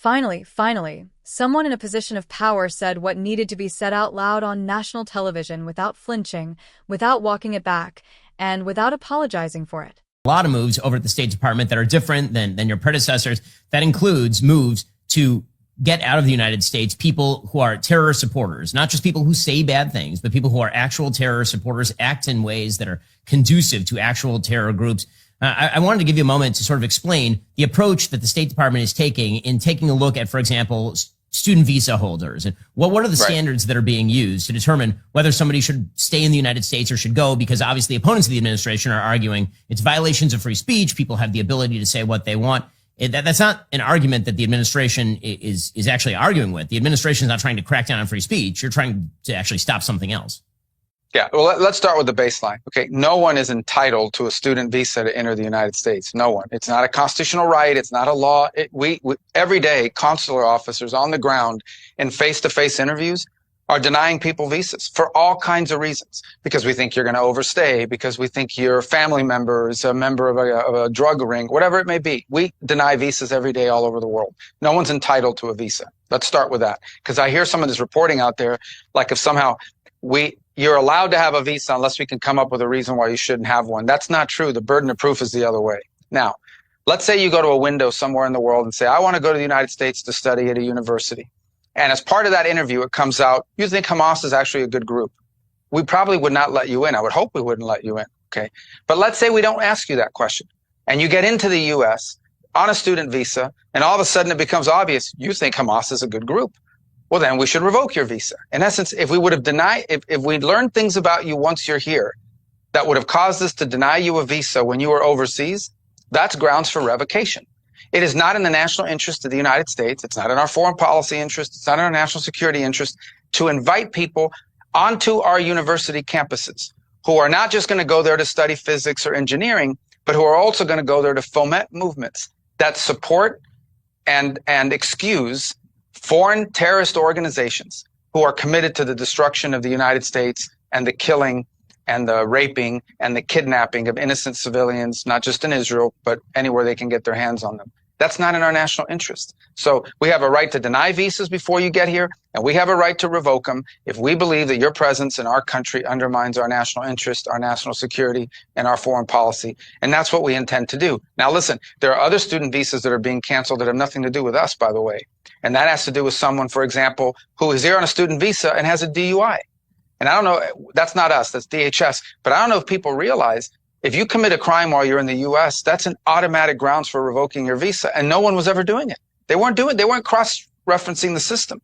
Finally, someone in a position of power said what needed to be said out loud on national television without flinching, without walking it back, and without apologizing for it. A lot of moves over at the State Department that are different than your predecessors. That includes moves to get out of the United States people who are terror supporters, not just people who say bad things, but people who are actual terror supporters, act in ways that are conducive to actual terror groups. I wanted to give you a moment to sort of explain the approach that the State Department is taking in taking a look at, for example, student visa holders and what are the standards that are being used to determine whether somebody should stay in the United States or should go, because obviously opponents of the administration are arguing it's violations of free speech. People have the ability to say what they want. That's not an argument that the administration is actually arguing with. The administration is not trying to crack down on free speech. You're trying to actually stop something else. Yeah, well, let's start with the baseline. Okay, no one is entitled to a student visa to enter the United States. No one. It's not a constitutional right. It's not a law. We every day, consular officers on the ground in face-to-face interviews are denying people visas for all kinds of reasons. Because we think you're going to overstay, because we think your family member is a member of a drug ring, whatever it may be. We deny visas every day all over the world. No one's entitled to a visa. Let's start with that. Because I hear some of this reporting out there, like if somehow you're allowed to have a visa unless we can come up with a reason why you shouldn't have one. That's not true. The burden of proof is the other way. Now, let's say you go to a window somewhere in the world and say, I want to go to the United States to study at a university. And as part of that interview, it comes out, you think Hamas is actually a good group. We probably would not let you in. I would hope we wouldn't let you in. Okay. But let's say we don't ask you that question and you get into the U.S. on a student visa and all of a sudden it becomes obvious you think Hamas is a good group. Well, then we should revoke your visa. In essence, if we would have if we'd learned things about you once you're here that would have caused us to deny you a visa when you were overseas, that's grounds for revocation. It is not in the national interest of the United States. It's not in our foreign policy interest. It's not in our national security interest to invite people onto our university campuses who are not just going to go there to study physics or engineering, but who are also going to go there to foment movements that support and excuse foreign terrorist organizations who are committed to the destruction of the United States and the killing and the raping and the kidnapping of innocent civilians, not just in Israel, but anywhere they can get their hands on them. That's not in our national interest. So we have a right to deny visas before you get here, and we have a right to revoke them if we believe that your presence in our country undermines our national interest, our national security, and our foreign policy. And that's what we intend to do. Now, listen, there are other student visas that are being canceled that have nothing to do with us, by the way. And that has to do with someone, for example, who is here on a student visa and has a DUI. And I don't know, that's not us, that's DHS. But I don't know if people realize if you commit a crime while you're in the U.S., that's an automatic grounds for revoking your visa. And no one was ever doing it. They weren't cross-referencing the system.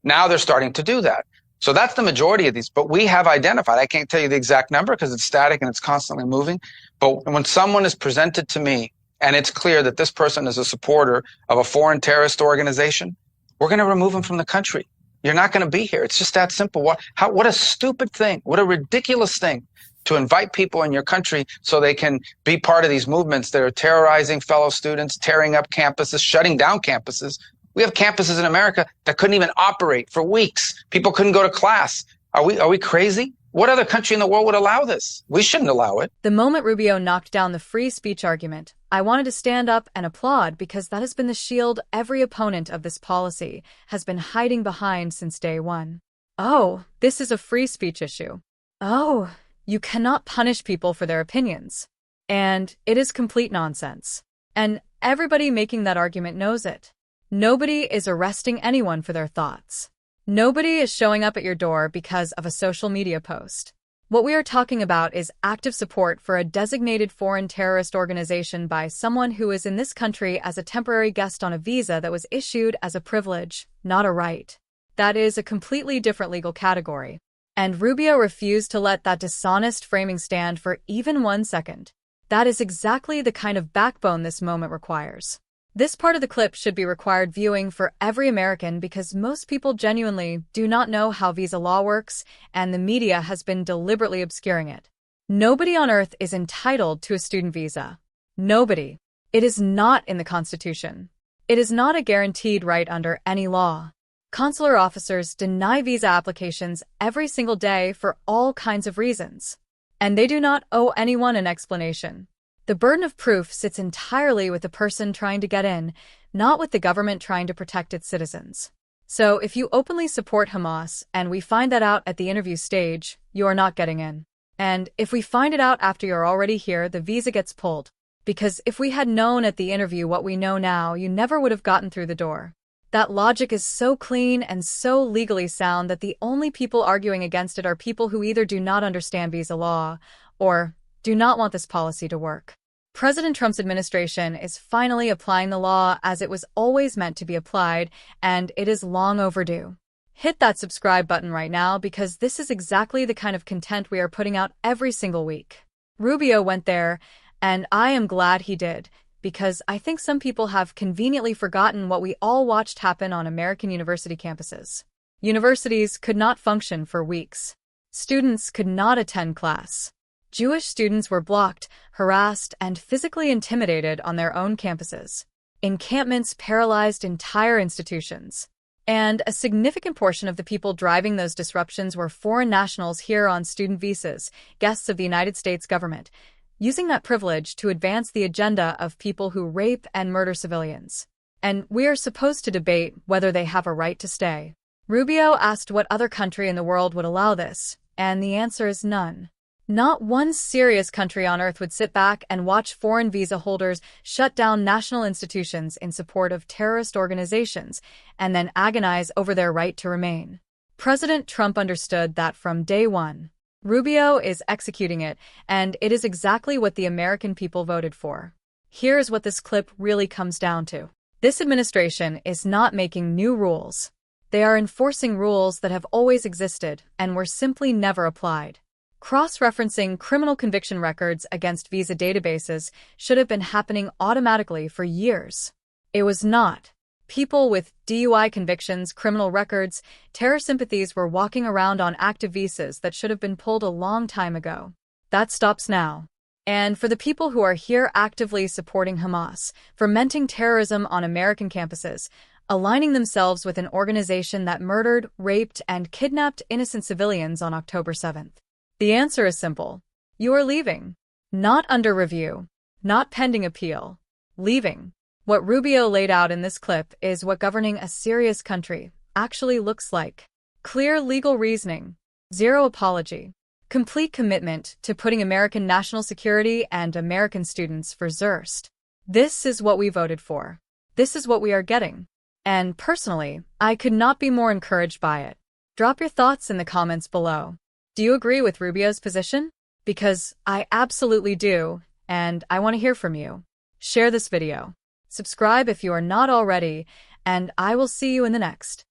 Now they're starting to do that. So that's the majority of these. But we have identified, I can't tell you the exact number because it's static and it's constantly moving. But when someone is presented to me and it's clear that this person is a supporter of a foreign terrorist organization, we're going to remove them from the country. You're not going to be here. It's just that simple. What a stupid thing. What a ridiculous thing to invite people in your country so they can be part of these movements that are terrorizing fellow students, tearing up campuses, shutting down campuses. We have campuses in America that couldn't even operate for weeks. People couldn't go to class. Are we crazy? What other country in the world would allow this? We shouldn't allow it. The moment Rubio knocked down the free speech argument, I wanted to stand up and applaud because that has been the shield every opponent of this policy has been hiding behind since day one. Oh, this is a free speech issue. Oh, you cannot punish people for their opinions. And it is complete nonsense. And everybody making that argument knows it. Nobody is arresting anyone for their thoughts. Nobody is showing up at your door because of a social media post. What we are talking about is active support for a designated foreign terrorist organization by someone who is in this country as a temporary guest on a visa that was issued as a privilege, not a right. That is a completely different legal category. And Rubio refused to let that dishonest framing stand for even 1 second. That is exactly the kind of backbone this moment requires. This part of the clip should be required viewing for every American because most people genuinely do not know how visa law works, and the media has been deliberately obscuring it. Nobody on earth is entitled to a student visa. Nobody. It is not in the Constitution. It is not a guaranteed right under any law. Consular officers deny visa applications every single day for all kinds of reasons. And they do not owe anyone an explanation. The burden of proof sits entirely with the person trying to get in, not with the government trying to protect its citizens. So if you openly support Hamas and we find that out at the interview stage, you are not getting in. And if we find it out after you're already here, the visa gets pulled. Because if we had known at the interview what we know now, you never would have gotten through the door. That logic is so clean and so legally sound that the only people arguing against it are people who either do not understand visa law or do not want this policy to work. President Trump's administration is finally applying the law as it was always meant to be applied, and it is long overdue. Hit that subscribe button right now because this is exactly the kind of content we are putting out every single week. Rubio went there, and I am glad he did, because I think some people have conveniently forgotten what we all watched happen on American university campuses. Universities could not function for weeks. Students could not attend class. Jewish students were blocked, harassed, and physically intimidated on their own campuses. Encampments paralyzed entire institutions. And a significant portion of the people driving those disruptions were foreign nationals here on student visas, guests of the United States government, using that privilege to advance the agenda of people who rape and murder civilians. And we are supposed to debate whether they have a right to stay. Rubio asked what other country in the world would allow this, and the answer is none. Not one serious country on earth would sit back and watch foreign visa holders shut down national institutions in support of terrorist organizations and then agonize over their right to remain. President Trump understood that from day one. Rubio is executing it, and it is exactly what the American people voted for. Here's what this clip really comes down to. This administration is not making new rules. They are enforcing rules that have always existed and were simply never applied. Cross-referencing criminal conviction records against visa databases should have been happening automatically for years. It was not. People with DUI convictions, criminal records, terror sympathies were walking around on active visas that should have been pulled a long time ago. That stops now. And for the people who are here actively supporting Hamas, fomenting terrorism on American campuses, aligning themselves with an organization that murdered, raped, and kidnapped innocent civilians on October 7th. The answer is simple. You are leaving. Not under review. Not pending appeal. Leaving. What Rubio laid out in this clip is what governing a serious country actually looks like. Clear legal reasoning. Zero apology. Complete commitment to putting American national security and American students first. This is what we voted for. This is what we are getting. And personally, I could not be more encouraged by it. Drop your thoughts in the comments below. Do you agree with Rubio's position? Because I absolutely do, and I want to hear from you. Share this video. Subscribe if you are not already, and I will see you in the next.